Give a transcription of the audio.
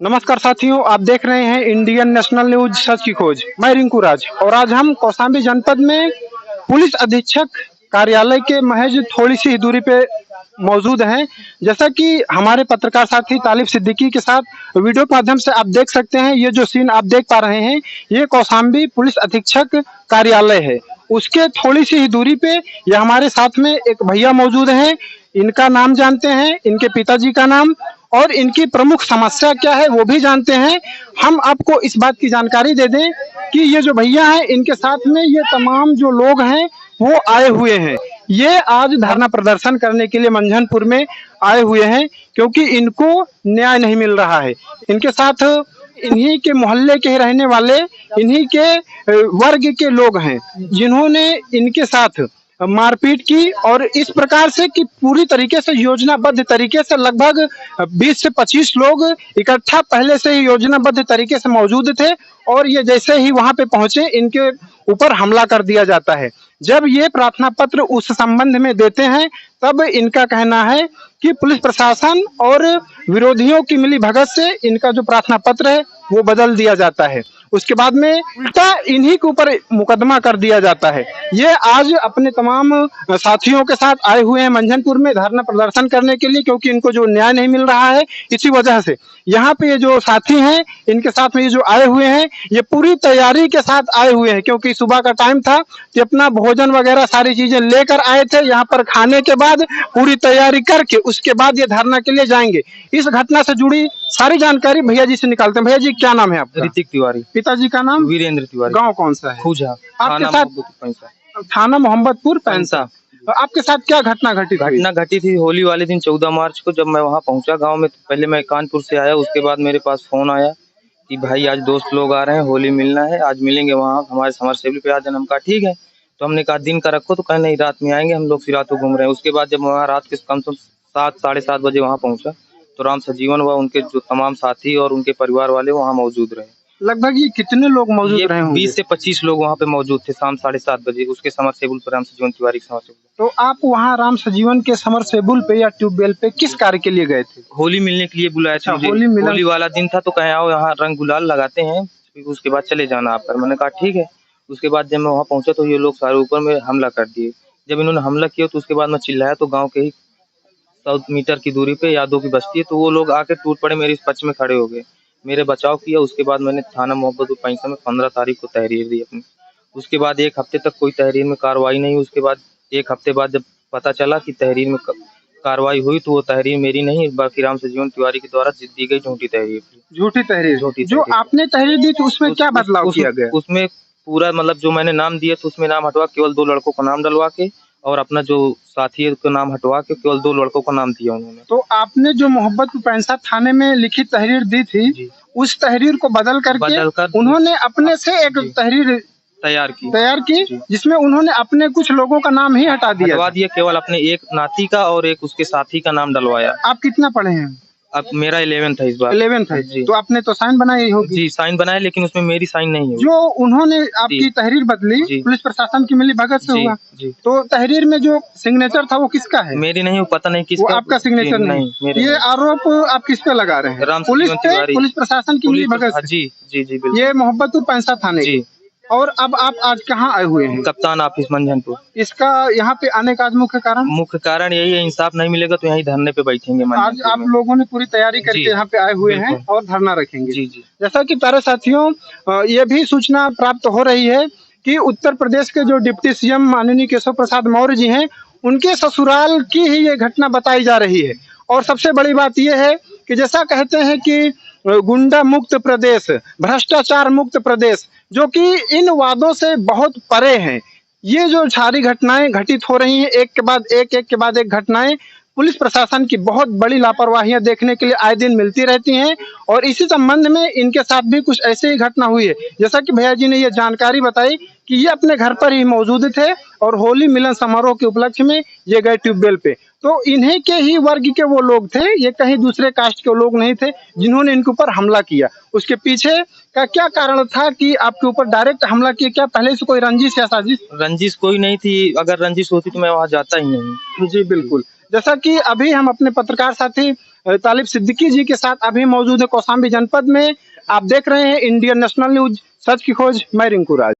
नमस्कार साथियों, आप देख रहे हैं इंडियन नेशनल न्यूज सच की खोज। मैं रिंकू राज और आज हम कौशाम्बी जनपद में पुलिस अधीक्षक कार्यालय के महज थोड़ी सी ही दूरी पे मौजूद हैं। जैसा कि हमारे पत्रकार साथी तालिब सिद्दीकी के साथ वीडियो के माध्यम से आप देख सकते हैं, ये जो सीन आप देख पा रहे हैं ये कौशाम्बी पुलिस अधीक्षक कार्यालय है। उसके थोड़ी सी ही दूरी पे ये हमारे साथ में एक भैया मौजूद हैं। इनका नाम जानते हैं, इनके पिताजी का नाम और इनकी प्रमुख समस्या क्या है वो भी जानते हैं। हम आपको इस बात की जानकारी दे दें कि ये जो भैया हैं इनके साथ में ये तमाम जो लोग हैं वो आए हुए हैं। ये आज धरना प्रदर्शन करने के लिए मंझनपुर में आए हुए हैं क्योंकि इनको न्याय नहीं मिल रहा है। इनके साथ इन्हीं के मोहल्ले के रहने वाले, इन्हीं के वर्ग के लोग हैं जिन्होंने इनके साथ मारपीट की और इस प्रकार से कि पूरी तरीके से योजनाबद्ध तरीके से लगभग 20 से 25 लोग इकट्ठा पहले से ही योजनाबद्ध तरीके से मौजूद थे और ये जैसे ही वहां पे पहुंचे इनके ऊपर हमला कर दिया जाता है। जब ये प्रार्थना पत्र उस संबंध में देते हैं तब इनका कहना है कि पुलिस प्रशासन और विरोधियों की मिली भगत से इनका जो प्रार्थना पत्र है वो बदल दिया जाता है। उसके बाद में उल्टा इन्हीं के ऊपर मुकदमा कर दिया जाता है। ये आज अपने तमाम साथियों के साथ आए हुए हैं मंझनपुर में धरना प्रदर्शन करने के लिए क्योंकि इनको जो न्याय नहीं मिल रहा है। इसी वजह से यहाँ पे ये जो साथी हैं इनके साथ में ये जो आए हुए हैं ये पूरी तैयारी के साथ आए हुए हैं क्योंकि सुबह का टाइम था कि अपना भोजन वगैरह सारी चीजें लेकर आए थे। यहाँ पर खाने के बाद पूरी तैयारी करके उसके बाद ये धरना के लिए जाएंगे। इस घटना से जुड़ी सारी जानकारी भैया जी से निकालते हैं। भैया जी क्या नाम है आपका? ऋतिक तिवारी। पिताजी का नाम? वीरेंद्र तिवारी। गांव कौन सा है? खूजा। आपके साथ थाना मोहम्मदपुर पैंसा। आपके साथ क्या घटना घटी? घटना घटी थी होली वाले दिन 14 मार्च को जब मैं वहां पहुंचा गांव में। तो पहले मैं कानपुर से आया, उसके बाद मेरे पास फोन आया कि भाई आज दोस्त लोग आ रहे हैं, होली मिलना है, आज मिलेंगे वहाँ हमारे समरसेबल पे आ जाना। हम कहा ठीक है। तो हमने कहा दिन का रखो, तो कहा नहीं रात में आएंगे, हम लोग फिर रात को घूम रहे हैं। उसके बाद जब वहाँ रात के कम से कम 7 साढ़े 7 बजे वहाँ पहुंचा तो राम सजीवन व उनके जो तमाम साथी और उनके परिवार वाले वहाँ मौजूद रहे। लगभग ये कितने लोग मौजूद रहे होंगे? 20 से 25 लोग वहाँ पे मौजूद थे शाम 7:30 बजे उसके समरसेबुल पर, राम सजीवन तिवारी के समरसेबुल। तो आप वहाँ राम सजीवन के समरसेबुल पे या ट्यूबवेल पे किस कार्य के लिए गए थे? होली मिलने के लिए बुलाया था मुझे। होली वाला दिन था तो कहे आओ यहाँ रंग गुलाल लगाते हैं, उसके बाद चले जाना आप पर। मैंने कहा ठीक है। उसके बाद जब मैं वहाँ पहुंचा तो ये लोग सारे ऊपर में हमला कर दिए। जब इन्होंने हमला किया तो उसके बाद मैं चिल्लाया तो गाँव के ही 100 मीटर की दूरी पे यादों की बस्ती है, तो वो लोग आके टूट पड़े, मेरे इस पक्ष में खड़े हो गए, मेरे बचाव किया। उसके बाद मैंने थाना मोहब्बतपुर पैंसा में 15 तारीख को तहरीर दी अपनी। उसके बाद 1 हफ्ते तक कोई तहरीर में कार्रवाई नहीं। उसके बाद 1 हफ्ते बाद जब पता चला कि तहरीर में कार्रवाई हुई तो वो तहरीर मेरी नहीं बल्कि राम सजीवन तिवारी के द्वारा दी गई झूठी तहरीर थी। झूठी तहरीर? जो आपने तहरीर दी थी उसमें क्या बदलाव किया गया? उसमें पूरा मतलब जो मैंने नाम दिया था उसमें नाम हटवा केवल 2 लड़कों का नाम डलवा के और अपना जो साथी है उसका नाम हटवा के केवल 2 लड़कों का नाम दिया उन्होंने। तो आपने जो मोहब्बतपुर पैंसा थाने में लिखित तहरीर दी थी उस तहरीर को बदल करके उन्होंने अपने से एक तहरीर तैयार की जिसमें उन्होंने अपने कुछ लोगों का नाम ही हटा दिया, केवल अपने एक नाती का और एक उसके साथी का नाम डलवाया। आप कितना पढ़े हैं? अब मेरा 11th है इस बार। 11th है जी। तो आपने तो साइन बनाई होगी? जी साइन बनाया, लेकिन उसमें मेरी साइन नहीं है। जो उन्होंने आपकी तहरीर बदली पुलिस प्रशासन की मिली भगत से हुआ। तो तहरीर में जो सिग्नेचर था वो किसका है? मेरी नहीं, पता नहीं किसका। वो आपका सिग्नेचर नहीं। ये आरोप आप किस पे लगा रहे हैं? पुलिस प्रशासन की मिली भगत? जी जी जी बिल्कुल। ये मोहब्बतपुर पैंसा थाने जी। और अब आप आज कहाँ आए हुए हैं? कप्तान ऑफिस मंझनपुर। इसका यहाँ पे आने का आज मुख्य कारण यही है, इंसाफ नहीं मिलेगा तो यहीं धरने पे बैठेंगे। आज आप लोगों ने पूरी तैयारी करके यहाँ पे आए हुए हैं और धरना रखेंगे। जी जी। जैसा कि प्यारे साथियों ये भी सूचना प्राप्त हो रही है कि उत्तर प्रदेश के जो डिप्टी सीएम माननीय केशव प्रसाद मौर्य जी हैं उनके ससुराल की ही ये घटना बताई जा रही है। और सबसे बड़ी बात यह है कि जैसा कहते हैं कि गुंडा मुक्त प्रदेश, भ्रष्टाचार मुक्त प्रदेश, जो कि इन वादों से बहुत परे हैं। ये जो सारी घटनाएं घटित हो रही हैं एक के बाद एक घटनाएं पुलिस प्रशासन की बहुत बड़ी लापरवाहियां देखने के लिए आए दिन मिलती रहती हैं। और इसी संबंध में इनके साथ भी कुछ ऐसे ही घटना हुई है। जैसा कि भैया जी ने ये जानकारी बताई कि ये अपने घर पर ही मौजूद थे और होली मिलन समारोह के उपलक्ष्य में ये गए ट्यूबवेल पे। तो इन्हीं के ही वर्ग के वो लोग थे, ये कहीं दूसरे कास्ट के लोग नहीं थे जिन्होंने इनके ऊपर हमला किया। उसके पीछे का क्या कारण था कि आपके ऊपर डायरेक्ट हमला किया? क्या पहले से कोई रंजिश या साजिश? रंजिश कोई नहीं थी, अगर रंजिश होती तो मैं वहाँ जाता ही नहीं। जी बिल्कुल। जैसा कि अभी हम अपने पत्रकार साथी तालिब सिद्दीकी जी के साथ अभी मौजूद है कौशाम्बी जनपद में। आप देख रहे हैं इंडियन नेशनल न्यूज सच की खोज, मैं रिंकू राज।